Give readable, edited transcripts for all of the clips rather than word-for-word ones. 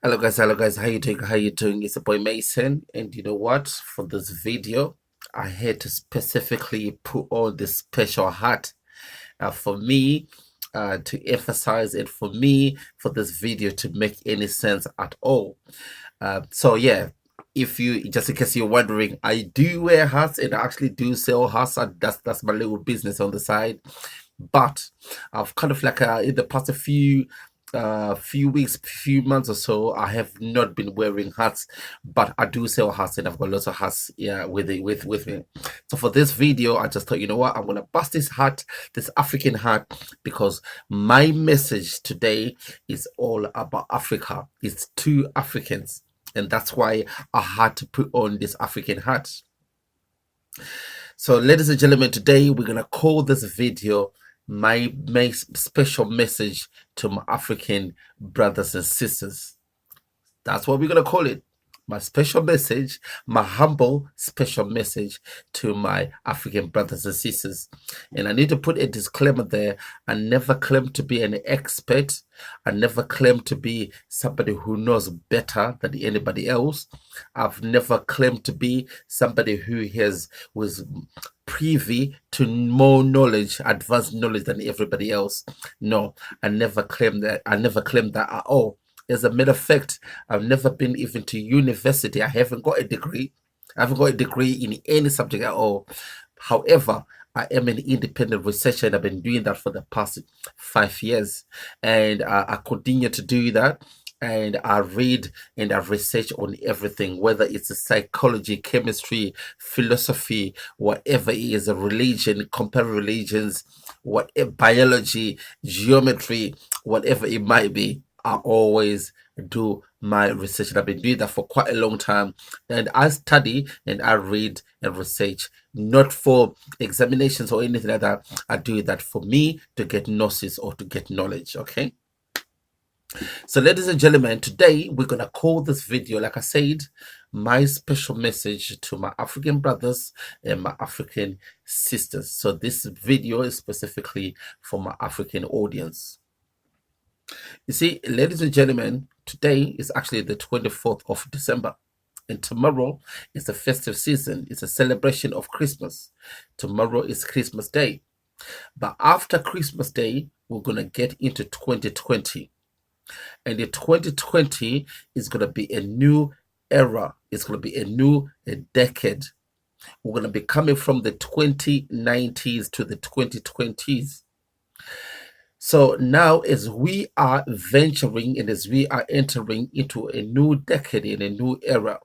Hello guys, how you doing? How you doing? It's a boy Mason, and you know what? For this video, I had to specifically put on this special hat for me to emphasize it for me for this video to make any sense at all. So yeah, if you just in case you're wondering, I do wear hats and I actually do sell hats. That's my little business on the side. But I've kind of like in the past few weeks, few months or so, I have not been wearing hats, but I do sell hats and I've got lots of hats, yeah, with me. So for this video, I just thought, you know what, I'm gonna bust this hat, this African hat, because my message today is all about Africa. It's two Africans, and that's why I had to put on this African hat. So, ladies and gentlemen, today we're gonna call this video my special message to my African brothers and sisters. That's what we're gonna call it. My special message, my humble special message to my African brothers and sisters. And I need to put a disclaimer there. I never claim to be an expert. I never claim to be somebody who knows better than anybody else. I've never claimed to be somebody who was privy to more knowledge, advanced knowledge than everybody else. No, I never claimed that. I never claimed that at all. As a matter of fact, I've never been even to university. I haven't got a degree. I haven't got a degree in any subject at all. However, I am an independent researcher and I've been doing that for the past 5 years. And I continue to do that. And I read and I research on everything, whether it's a psychology, chemistry, philosophy, whatever it is, a religion, compare religions, what biology, geometry, whatever it might be. I always do my research, and I've been doing that for quite a long time. And I study and I read and research, not for examinations or anything like that. I do that for me to get gnosis or to get knowledge. Okay. So, ladies and gentlemen, today we're gonna call this video, like I said, my special message to my African brothers and my African sisters. So, this video is specifically for my African audience. You see, ladies and gentlemen, today is actually the 24th of December. And tomorrow is the festive season. It's a celebration of Christmas. Tomorrow is Christmas Day. But after Christmas Day, we're going to get into 2020. And the 2020 is going to be a new era. It's going to be a new decade. We're going to be coming from the 2090s to the 2020s. So now, as we are venturing and as we are entering into a new decade and a new era,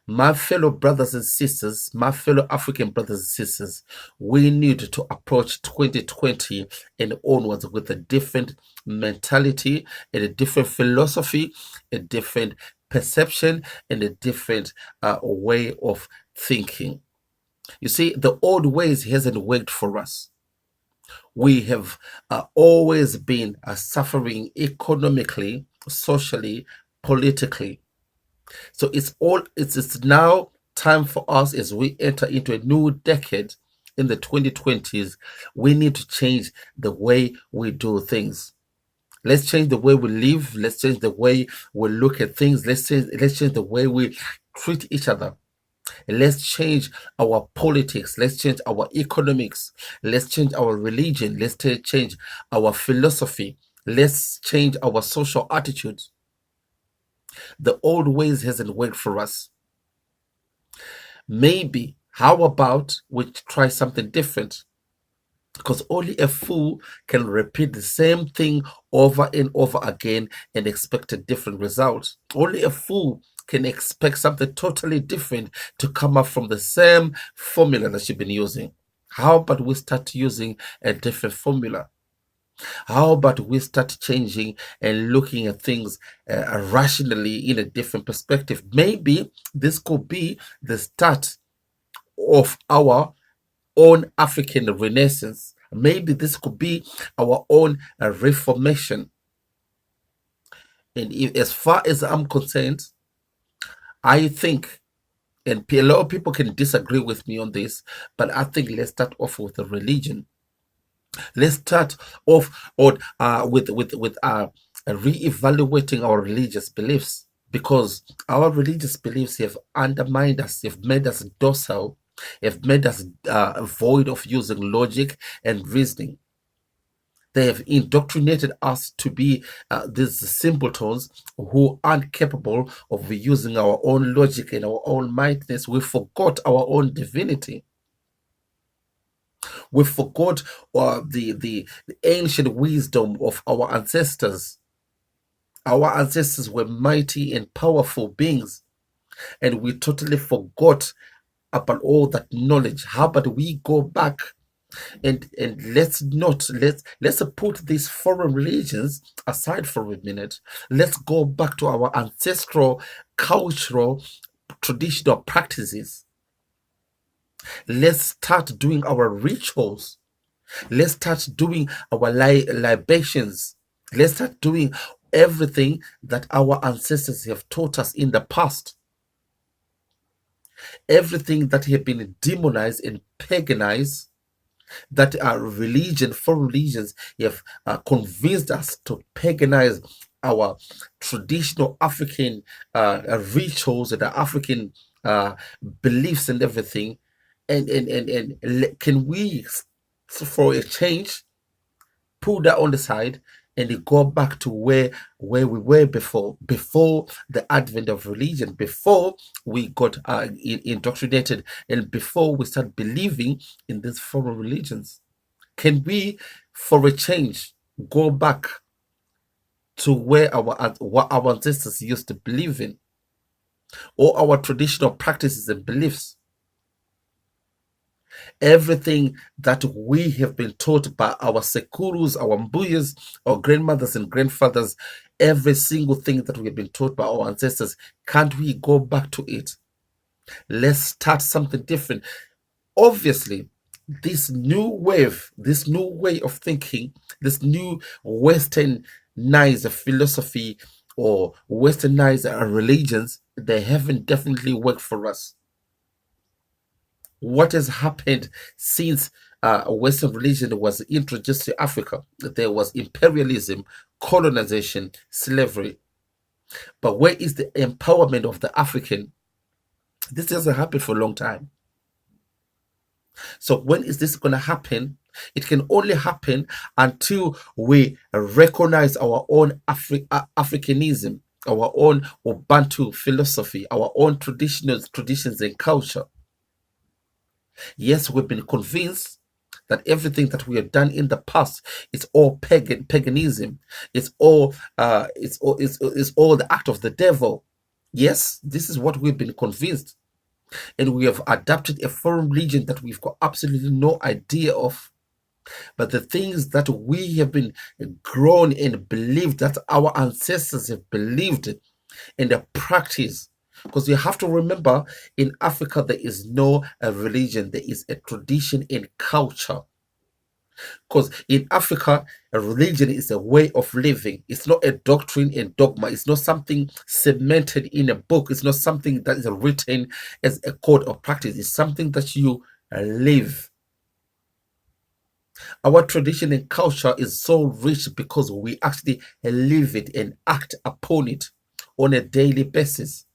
my fellow brothers and sisters, my fellow African brothers and sisters, we need to approach 2020 and onwards with a different mentality and a different philosophy, a different perception, and a different way of thinking. You see, the old ways hasn't worked for us. We have always been suffering economically, socially, politically. So it's now time for us as we enter into a new decade in the 2020s. We need to change the way we do things. Let's change the way we live. Let's change the way we look at things. Let's change the way we treat each other. Let's change our politics. Let's change our economics. Let's change our religion. Let's change our philosophy. Let's change our social attitudes. The old ways hasn't worked for us. Maybe, how about we try something different? Because only a fool can repeat the same thing over and over again and expect a different result. Only a fool can expect something totally different to come up from the same formula that you've been using. How about we start using a different formula? How about we start changing and looking at things rationally in a different perspective? Maybe this could be the start of our own African Renaissance. Maybe this could be our own Reformation. And as far as I'm concerned, I think, and a lot of people can disagree with me on this, but I think let's start off with the religion. Let's start off with re-evaluating our religious beliefs, because our religious beliefs have undermined us, have made us docile, have made us void of using logic and reasoning. They have indoctrinated us to be these simpletons who aren't capable of using our own logic and our own mindedness. We forgot our own divinity. We forgot the ancient wisdom of our ancestors. Our ancestors were mighty and powerful beings, and we totally forgot about all that knowledge. How about we go back and let's put these foreign religions aside for a minute. Let's go back to our ancestral, cultural, traditional practices. Let's start doing our rituals. Let's start doing our libations. Let's start doing everything that our ancestors have taught us in the past. Everything that have been demonized and paganized, that foreign religions have convinced us to paganize our traditional African rituals and the African beliefs and everything. And can we, for a change, put that on the side and go back to where we were before the advent of religion, before we got indoctrinated, and before we start believing in these foreign religions? Can we, for a change, go back to where what our ancestors used to believe in, or our traditional practices and beliefs? Everything that we have been taught by our sekurus, our mbuyas, our grandmothers and grandfathers, every single thing that we have been taught by our ancestors, can't we go back to it? Let's start something different. Obviously, this new wave, this new way of thinking, this new westernized philosophy or westernized religions, they haven't definitely worked for us. What has happened since Western religion was introduced to Africa? There was imperialism, colonization, slavery. But where is the empowerment of the African? This hasn't happened for a long time. So when is this going to happen? It can only happen until we recognize our own Africanism, our own Ubuntu philosophy, our own traditions and culture. Yes, we've been convinced that everything that we have done in the past is all paganism. It's all the act of the devil. Yes, this is what we've been convinced, and we have adopted a foreign religion that we've got absolutely no idea of. But the things that we have been grown and believed, that our ancestors have believed in the practice. Because you have to remember, in Africa, there is no religion, there is a tradition and culture. Because in Africa, a religion is a way of living. It's not a doctrine and dogma. It's not something cemented in a book. It's not something that is written as a code of practice. It's something that you live. Our tradition and culture is so rich because we actually live it and act upon it on a daily basis.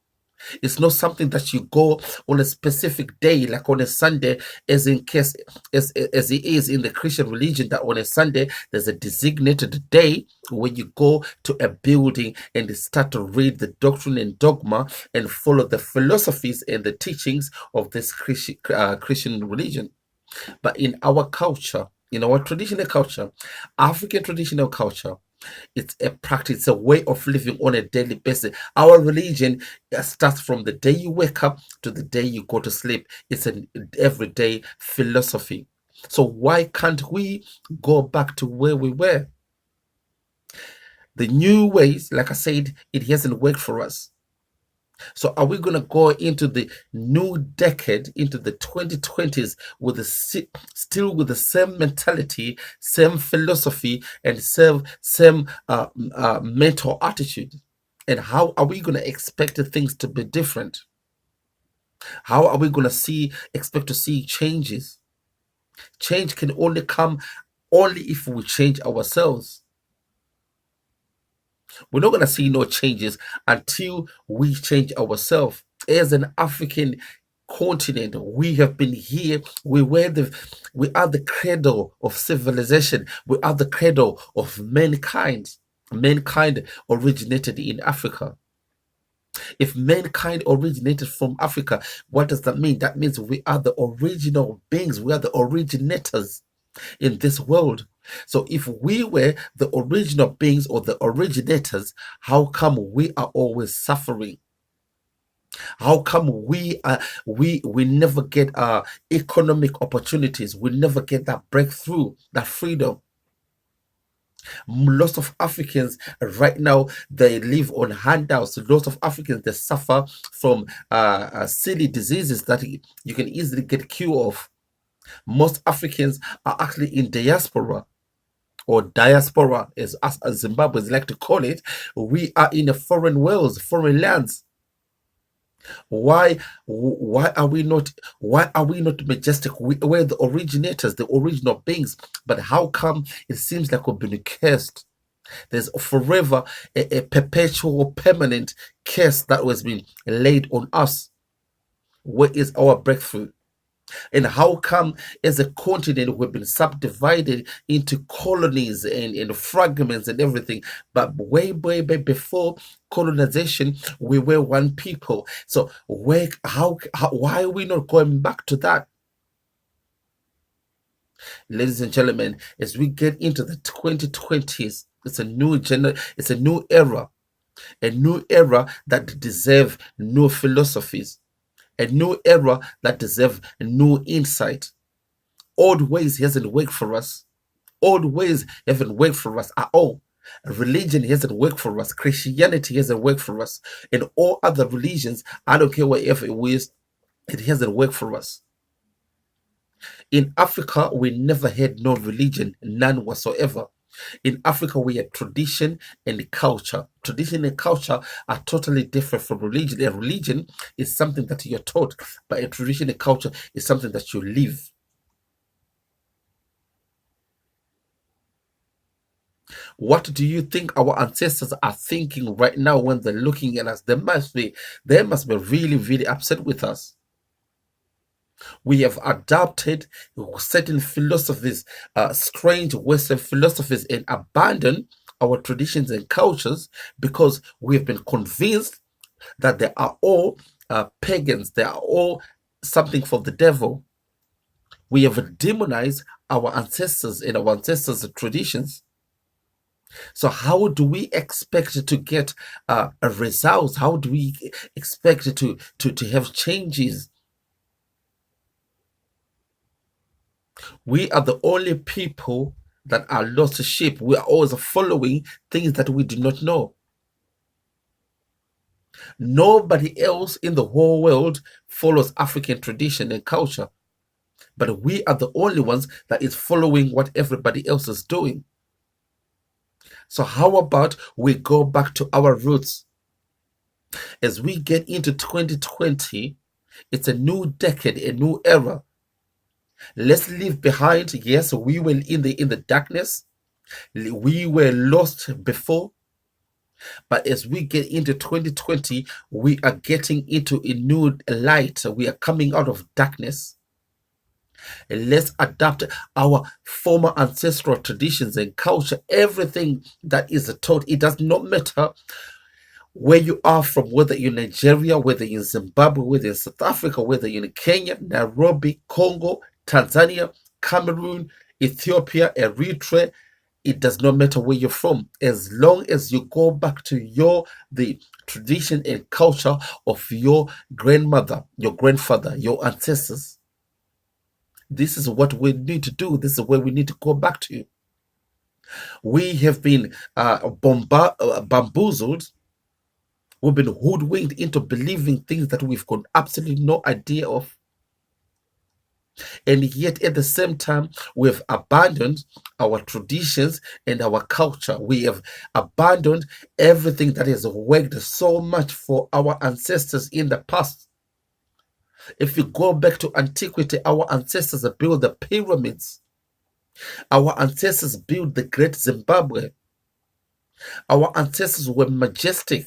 It's not something that you go on a specific day, like on a Sunday, as it is in the Christian religion, that on a Sunday there's a designated day when you go to a building and start to read the doctrine and dogma and follow the philosophies and the teachings of this Christian religion. But in our culture, in our traditional culture, African traditional culture, it's a practice, a way of living on a daily basis. Our religion starts from the day you wake up to the day you go to sleep. It's an everyday philosophy. So why can't we go back to where we were? The new ways, like I said, it hasn't worked for us. So are we going to go into the new decade, into the 2020s, with still with the same mentality, same philosophy, and same mental attitude? And how are we going to expect things to be different? How are we going to expect to see changes? Change can only come if we change ourselves. We're not going to see no changes until we change ourselves. As an African continent, we have been here. We are the cradle of civilization. We are the cradle of mankind. Mankind originated in Africa. If mankind originated from Africa, what does that mean? That means we are the original beings. We are the originators in this world. So if we were the original beings or the originators, how come we are always suffering? How come we never get economic opportunities? We never get that breakthrough, that freedom. Lots of Africans right now, they live on handouts. Lots of Africans, they suffer from silly diseases that you can easily get cure of. Most Africans are actually in diaspora, or diaspora, as Zimbabweans like to call it. We are in a foreign worlds, foreign lands. Why are we not majestic? We're the originators, the original beings. But how come it seems like we've been cursed? There's forever a perpetual, permanent curse that was being laid on us. Where is our breakthrough? And how come as a continent we've been subdivided into colonies and fragments and everything? But way before colonization, we were one people. So why are we not going back to that? Ladies and gentlemen, as we get into the 2020s, it's a new era, a new era that deserves new philosophies, a new era that deserves new insight. Old ways hasn't worked for us. Old ways haven't worked for us at all. Religion hasn't worked for us. Christianity hasn't worked for us. And all other religions, I don't care whatever it is, it hasn't worked for us. In Africa, we never had no religion, none whatsoever. In Africa, we have tradition and culture. Tradition and culture are totally different from religion. A religion is something that you're taught, but a tradition and culture is something that you live. What do you think our ancestors are thinking right now when they're looking at us? They must be really, really upset with us. We have adopted certain philosophies, strange Western philosophies, and abandoned our traditions and cultures because we have been convinced that they are all pagans. They are all something for the devil. We have demonized our ancestors and our ancestors' traditions. So how do we expect to get results? How do we expect to have changes? We are the only people that are lost sheep. We are always following things that we do not know. Nobody else in the whole world follows African tradition and culture. But we are the only ones that is following what everybody else is doing. So how about we go back to our roots? As we get into 2020, it's a new decade, a new era. Let's leave behind. Yes, we were in the darkness. We were lost before. But as we get into 2020, we are getting into a new light. We are coming out of darkness. And let's adapt our former ancestral traditions and culture. Everything that is taught, it does not matter where you are from, whether you're in Nigeria, whether you're in Zimbabwe, whether you're in South Africa, whether you're in Kenya, Nairobi, Congo, Tanzania, Cameroon, Ethiopia, Eritrea. It does not matter where you're from, as long as you go back to the tradition and culture of your grandmother, your grandfather, your ancestors. This is what we need to do. This is where we need to go back to. We have been bamboozled. We've been hoodwinked into believing things that we've got absolutely no idea of. And yet at the same time, we have abandoned our traditions and our culture. We have abandoned everything that has worked so much for our ancestors in the past. If you go back to antiquity, our ancestors built the pyramids. Our ancestors built the Great Zimbabwe. Our ancestors were majestic.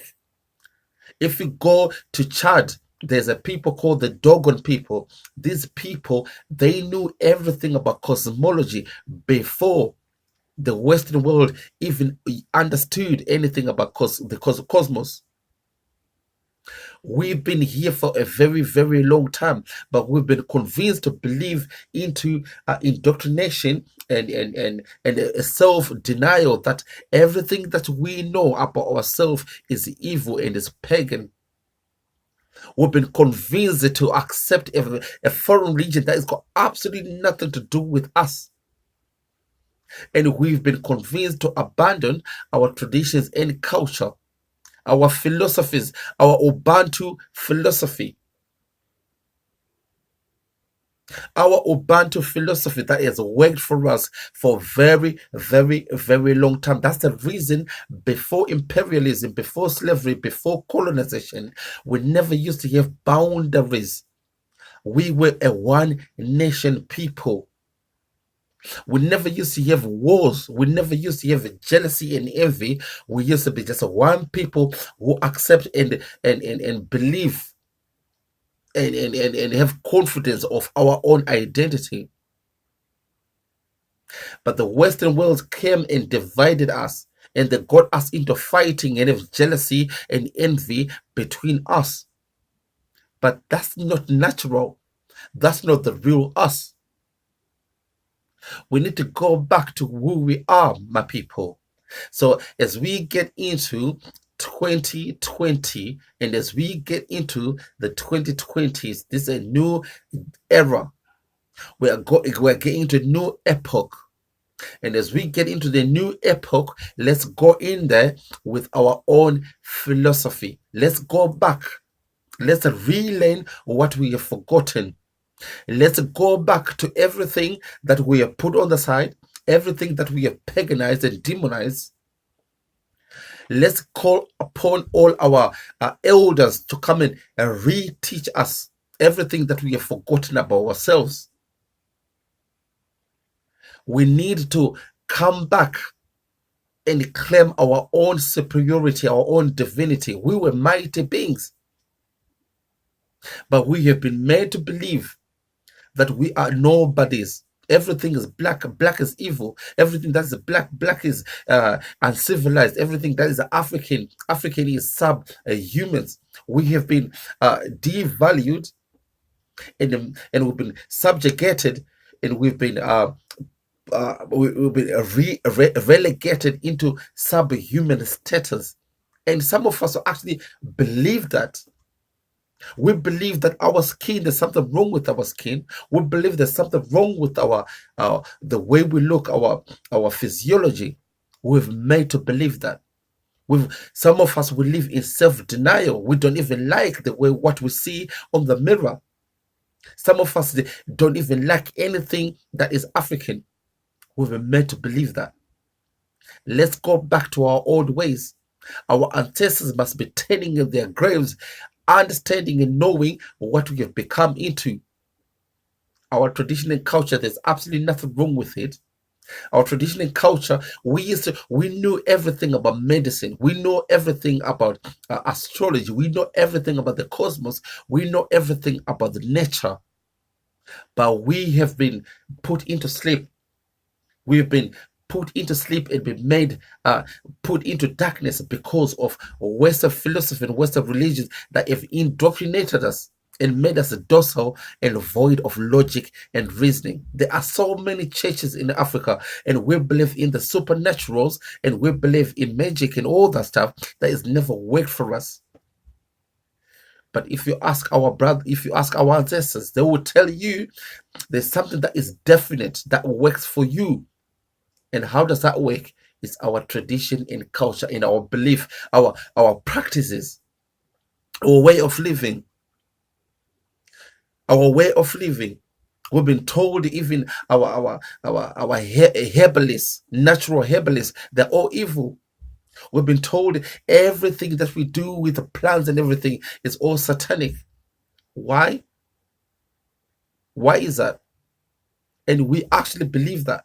If you go to Chad, there's a people called the Dogon people. These people, they knew everything about cosmology before the Western world even understood anything about the cosmos. We've been here for a very, very long time, but we've been convinced to believe into indoctrination and a self-denial that everything that we know about ourselves is evil and is pagan. We've been convinced to accept a foreign religion that has got absolutely nothing to do with us. And we've been convinced to abandon our traditions and culture, our philosophies, our Ubuntu philosophy. Our Ubuntu philosophy that has worked for us for very, very, very long time. That's the reason before imperialism, before slavery, before colonization, we never used to have boundaries. We were a one nation people. We never used to have wars. We never used to have jealousy and envy. We used to be just one people who accept and believe and have confidence of our own identity. But the Western world came and divided us, and they got us into fighting and have jealousy and envy between us. But that's not natural. That's not the real us. We need to go back to who we are, my people. So as we get into 2020 and as we get into the 2020s, this is a new era. We're getting into a new epoch. And as we get into the new epoch, let's go in there with our own philosophy. Let's go back. Let's relearn what we have forgotten. Let's go back to everything that we have put on the side, everything that we have paganized and demonized. Let's call upon all our elders to come and reteach us everything that we have forgotten about ourselves. We need to come back and claim our own superiority, our own divinity. We were mighty beings, but we have been made to believe that we are nobodies. Everything is black. Black is evil. Everything that is black is uncivilized. Everything that is African is subhumans. We have been devalued and we've been subjugated and we've been relegated into subhuman status. And some of us actually believe that. We believe that our skin, there's something wrong with our skin. We believe there's something wrong with our the way we look, our physiology. We've made to believe that. Some of us, we live in self-denial. We don't even like the way what we see on the mirror. Some of us don't even like anything that is African. We've been made to believe that. Let's go back to our old ways. Our ancestors must be turning in their graves, understanding and knowing what we have become into. Our tradition and culture, there's absolutely nothing wrong with it. Our tradition and culture, we knew everything about medicine. We know everything about astrology. We know everything about the cosmos. We know everything about the nature. But we have been put into sleep. We've been put into sleep and been made put into darkness because of Western philosophy and Western religions that have indoctrinated us and made us docile and void of logic and reasoning. There are so many churches in Africa, and we believe in the supernaturals and we believe in magic and all that stuff that has never worked for us. But if you ask our ancestors, they will tell you there's something that is definite that works for you. And how does that work? It's our tradition and culture and our belief, our practices, our way of living. Our way of living. We've been told even our herbalists, natural herbalists, they're all evil. We've been told everything that we do with the plants and everything is all satanic. Why? Why is that? And we actually believe that.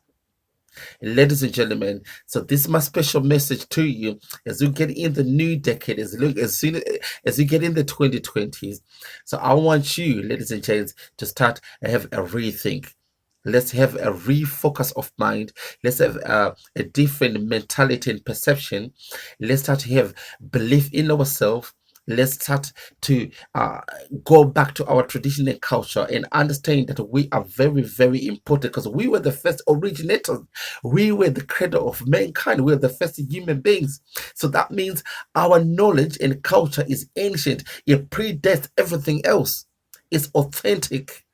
Ladies and gentlemen, so this is my special message to you as we get in the new decade, as soon as you get in the 2020s. So I want you, ladies and gents, to start and have a rethink. Let's have a refocus of mind. Let's have a different mentality and perception. Let's start to have belief in ourselves. Let's start to go back to our tradition and culture and understand that we are very, very important because we were the first originators. We were the cradle of mankind. We were the first human beings. So that means our knowledge and culture is ancient. It predates everything else. It's authentic.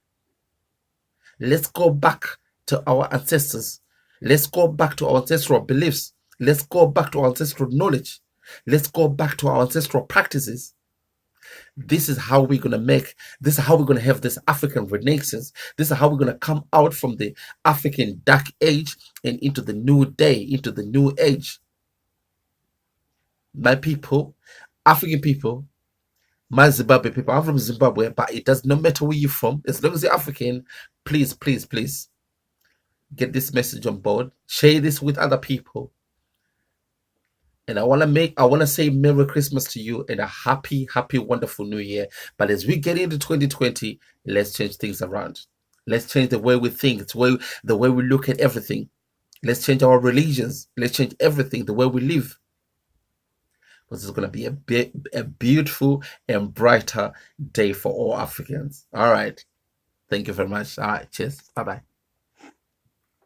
Let's go back to our ancestors. Let's go back to our ancestral beliefs. Let's go back to our ancestral knowledge. Let's go back to our ancestral practices. This is how we're going to this is how we're going to have this African renaissance. This is how we're going to come out from the African dark age and into the new day, into the new age. My people, African people, my Zimbabwe people, I'm from Zimbabwe, but it does not matter where you're from. As long as you're African, please, please, please get this message on board. Share this with other people. And I want to say Merry Christmas to you and a happy, wonderful New Year. But as we get into 2020, let's change things around. Let's change the way we think, the way we look at everything. Let's change our religions. Let's change everything, the way we live. Because it's going to be a beautiful and brighter day for all Africans. All right. Thank you very much. All right. Cheers. Bye-bye.